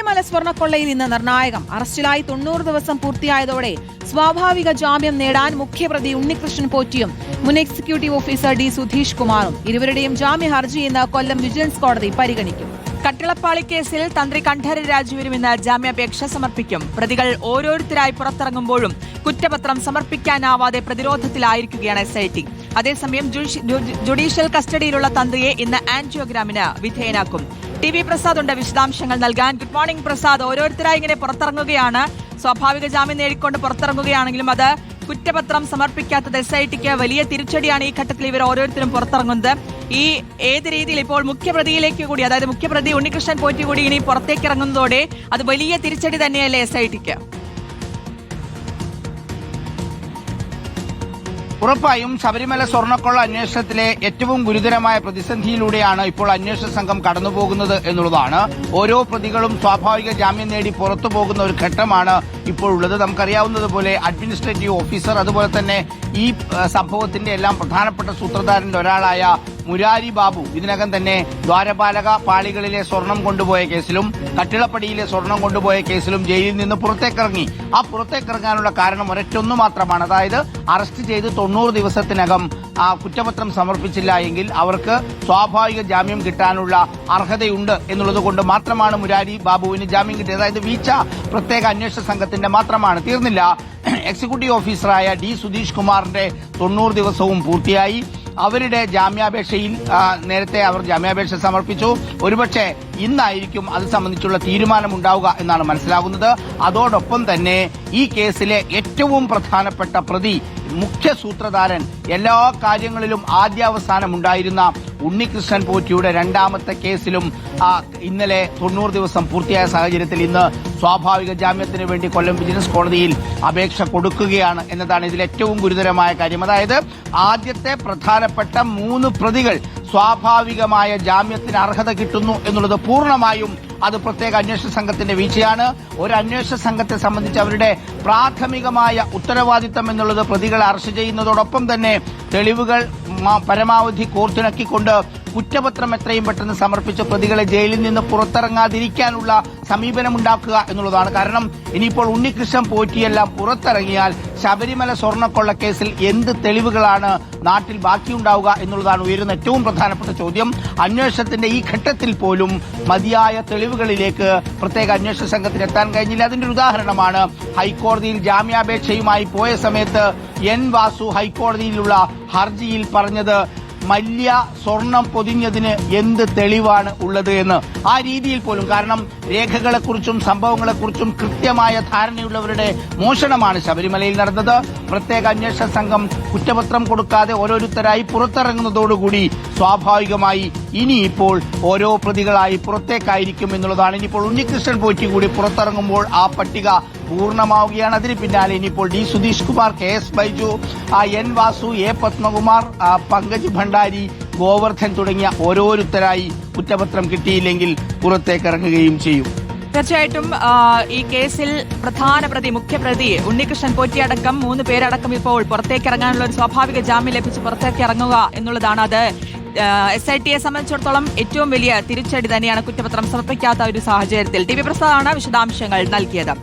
ശബരിമല സ്വർണ്ണക്കൊള്ളയിൽ ഇന്ന് നിർണായകം. അറസ്റ്റിലായി 90 ദിവസം പൂർത്തിയായതോടെ സ്വാഭാവിക ജാമ്യം നേടാൻ മുഖ്യപ്രതി ഉണ്ണികൃഷ്ണൻ പോറ്റിയും മുൻ എക്സിക്യൂട്ടീവ് ഓഫീസർ ഡി സുധീഷ് കുമാറും. ഇരുവരുടെയും ജാമ്യ ഹർജി ഇന്ന് കൊല്ലം വിജിലൻസ് കോടതി പരിഗണിക്കും. കട്ടിളപ്പാളി കേസിൽ തന്ത്രി കണ്ഠരര് രാജുവിനും ഇന്ന് ജാമ്യാപേക്ഷ സമർപ്പിക്കും. പ്രതികൾ ഓരോരുത്തരായി പുറത്തിറങ്ങുമ്പോഴും കുറ്റപത്രം സമർപ്പിക്കാനാവാതെ പ്രതിരോധത്തിലായിരിക്കുകയാണ് SIT. അതേസമയം ജുഡീഷ്യൽ കസ്റ്റഡിയിലുള്ള തന്ത്രിയെ ഇന്ന് ആൻജിയോഗ്രാമിന് വിധേയനാക്കും. TV പ്രസാദ് ഉണ്ട് വിശദാംശങ്ങൾ നൽകാൻ. Good morning Prasad. ഓരോരുത്തരായി ഇങ്ങനെ പുറത്തിറങ്ങുകയാണ്. സ്വാഭാവിക ജാമ്യം നേടിക്കൊണ്ട് പുറത്തിറങ്ങുകയാണെങ്കിലും അത് കുറ്റപത്രം സമർപ്പിക്കാത്തത് SITക്ക് വലിയ തിരിച്ചടിയാണ്. ഈ ഘട്ടത്തിൽ ഇവർ ഓരോരുത്തരും പുറത്തിറങ്ങുന്നത് ഈ ഏത് രീതിയിൽ ഇപ്പോൾ മുഖ്യപ്രതിയിലേക്ക് കൂടി, അതായത് മുഖ്യപ്രതി ഉണ്ണികൃഷ്ണൻ പോറ്റി കൂടി ഇനി പുറത്തേക്ക് ഇറങ്ങുന്നതോടെ അത് വലിയ തിരിച്ചടി തന്നെയല്ലേ SITക്ക്? ഉറപ്പായും ശബരിമല സ്വർണ്ണക്കൊള്ള അന്വേഷണത്തിലെ ഏറ്റവും ഗുരുതരമായ പ്രതിസന്ധിയിലൂടെയാണ് ഇപ്പോൾ അന്വേഷണ സംഘം കടന്നുപോകുന്നത് എന്നുള്ളതാണ്. ഓരോ പ്രതികളും സ്വാഭാവിക ജാമ്യം നേടി പുറത്തു പോകുന്ന ഒരു ഘട്ടമാണ് ഇപ്പോൾ ഉള്ളത്. നമുക്കറിയാവുന്നതുപോലെ അഡ്മിനിസ്ട്രേറ്റീവ് ഓഫീസർ, അതുപോലെ തന്നെ ഈ സംഭവത്തിന്റെ എല്ലാം പ്രധാനപ്പെട്ട സൂത്രധാരന്റെ ഒരാളായ മുരാരി ബാബു ഇതിനകം തന്നെ ദ്വാരപാലക പാളികളിലെ സ്വർണം കൊണ്ടുപോയ കേസിലും കട്ടിളപ്പടിയിലെ സ്വർണം കൊണ്ടുപോയ കേസിലും ജയിലിൽ നിന്ന് പുറത്തേക്കിറങ്ങി. ആ പുറത്തേക്കിറങ്ങാനുള്ള കാരണം ഒരൊറ്റൊന്നു മാത്രമാണ്. അതായത് അറസ്റ്റ് ചെയ്ത് 90 ദിവസത്തിനകം കുറ്റപത്രം സമർപ്പിച്ചില്ല എങ്കിൽ അവർക്ക് സ്വാഭാവിക ജാമ്യം കിട്ടാനുള്ള അർഹതയുണ്ട് എന്നുള്ളത് കൊണ്ട് മാത്രമാണ് മുരാരി ബാബുവിന് ജാമ്യം കിട്ടിയത്. അതായത് വീഴ്ച പ്രത്യേക അന്വേഷണ സംഘത്തിന്റെ മാത്രമാണ്. തീർന്നില്ല. എക്സിക്യൂട്ടീവ് ഓഫീസറായ ഡി സുധീഷ് കുമാറിന്റെ 90 ദിവസവും പൂർത്തിയായി. അവരുടെ ജാമ്യാപേക്ഷയിൽ നേരത്തെ അവർ ജാമ്യാപേക്ഷ സമർപ്പിച്ചു. ഒരുപക്ഷെ ഇന്നായിരിക്കും അത് സംബന്ധിച്ചുള്ള തീരുമാനമുണ്ടാവുക എന്നാണ് മനസ്സിലാകുന്നത്. അതോടൊപ്പം തന്നെ ഈ കേസിലെ ഏറ്റവും പ്രധാനപ്പെട്ട പ്രതി, മുഖ്യ സൂത്രധാരൻ, എല്ലാ കാര്യങ്ങളിലും ആദ്യാവസാനം ഉണ്ടായിരുന്ന ഉണ്ണികൃഷ്ണൻ പോറ്റിയുടെ രണ്ടാമത്തെ കേസിലും ഇന്നലെ 90 ദിവസം പൂർത്തിയായ സാഹചര്യത്തിൽ ഇന്ന് സ്വാഭാവിക ജാമ്യത്തിന് വേണ്ടി കൊല്ലം വിജിലൻസ് കോടതിയിൽ അപേക്ഷ കൊടുക്കുകയാണ് എന്നതാണ് ഇതിൽ ഏറ്റവും ഗുരുതരമായ കാര്യം. അതായത് ആദ്യത്തെ പ്രധാനപ്പെട്ട 3 പ്രതികൾ സ്വാഭാവികമായ ജാമ്യത്തിന് അർഹത കിട്ടുന്നു എന്നുള്ളത് പൂർണ്ണമായും അത് പ്രത്യേക അന്വേഷണ സംഘത്തിന്റെ വീഴ്ചയാണ്. ഒരു അന്വേഷണ സംഘത്തെ സംബന്ധിച്ച് അവരുടെ പ്രാഥമികമായ ഉത്തരവാദിത്തം എന്നുള്ളത് പ്രതികളെ അറസ്റ്റ് ചെയ്യുന്നതോടൊപ്പം തന്നെ തെളിവുകൾ പരമാവധി കോർത്തിണക്കിക്കൊണ്ട് കുറ്റപത്രം എത്രയും പെട്ടെന്ന് സമർപ്പിച്ച പ്രതികളെ ജയിലിൽ നിന്ന് പുറത്തിറങ്ങാതിരിക്കാനുള്ള സമീപനമുണ്ടാക്കുക എന്നുള്ളതാണ്. കാരണം ഇനിയിപ്പോൾ ഉണ്ണികൃഷ്ണൻ പോറ്റിയെല്ലാം പുറത്തിറങ്ങിയാൽ ശബരിമല സ്വർണ്ണക്കൊള്ള കേസിൽ എന്ത് തെളിവുകളാണ് നാട്ടിൽ ബാക്കിയുണ്ടാവുക എന്നുള്ളതാണ് ഉയരുന്ന ഏറ്റവും പ്രധാനപ്പെട്ട ചോദ്യം. അന്വേഷണത്തിന്റെ ഈ ഘട്ടത്തിൽ പോലും മതിയായ തെളിവുകളിലേക്ക് പ്രത്യേക അന്വേഷണ സംഘത്തിന് എത്താൻ കഴിഞ്ഞില്ല. അതിന്റെ ഒരു ഉദാഹരണമാണ് ഹൈക്കോടതിയിൽ ജാമ്യാപേക്ഷയുമായി പോയ സമയത്ത് N വാസു ഹൈക്കോടതിയിലുള്ള ഹർജിയിൽ പറഞ്ഞത് മല്യ സ്വർണം പൊതിഞ്ഞതിന് എന്ത് തെളിവാണ് ഉള്ളത് എന്ന്. ആ രീതിയിൽ പോലും, കാരണം രേഖകളെക്കുറിച്ചും സംഭവങ്ങളെക്കുറിച്ചും കൃത്യമായ ധാരണയുള്ളവരുടെ മോഷണമാണ് ശബരിമലയിൽ നടന്നത്. പ്രത്യേക അന്വേഷണ സംഘം കുറ്റപത്രം കൊടുക്കാതെ ഓരോരുത്തരായി പുറത്തിറങ്ങുന്നതോടുകൂടി സ്വാഭാവികമായി ഇനിയിപ്പോൾ ഓരോ പ്രതികളായി പുറത്തേക്കായിരിക്കും എന്നുള്ളതാണ്. ഇനിയിപ്പോൾ ഉണ്ണികൃഷ്ണൻ പോറ്റി കൂടി പുറത്തിറങ്ങുമ്പോൾ ആ പട്ടിക പൂർണ്ണമാവുകയാണ്. അതിന് പിന്നാലെ ഇനിയിപ്പോൾ D Sudheesh Kumar, KS Baiju, N Vasu, A Padmakumar, Pankaj Bhandari, Govardhan തുടങ്ങിയ ഓരോരുത്തരായി കുറ്റപത്രം കിട്ടിയില്ലെങ്കിൽ പുറത്തേക്കിറങ്ങുകയും ചെയ്യും. തീർച്ചയായിട്ടും ഈ കേസിൽ പ്രധാന പ്രതി, മുഖ്യപ്രതി ഉണ്ണികൃഷ്ണൻ പോറ്റി അടക്കം 3 പേരടക്കം ഇപ്പോൾ പുറത്തേക്കിറങ്ങാനുള്ള ഒരു സ്വാഭാവിക ജാമ്യം ലഭിച്ച് പുറത്തേക്ക് ഇറങ്ങുക എന്നുള്ളതാണ്. അത് SITയെ സംബന്ധിച്ചിടത്തോളം ഏറ്റവും വലിയ തിരിച്ചടി തന്നെയാണ് കുറ്റപത്രം സമർപ്പിക്കാത്ത ഒരു സാഹചര്യത്തിൽ. TV പ്രസാദാണ് വിശദാംശങ്ങൾ നൽകിയത്.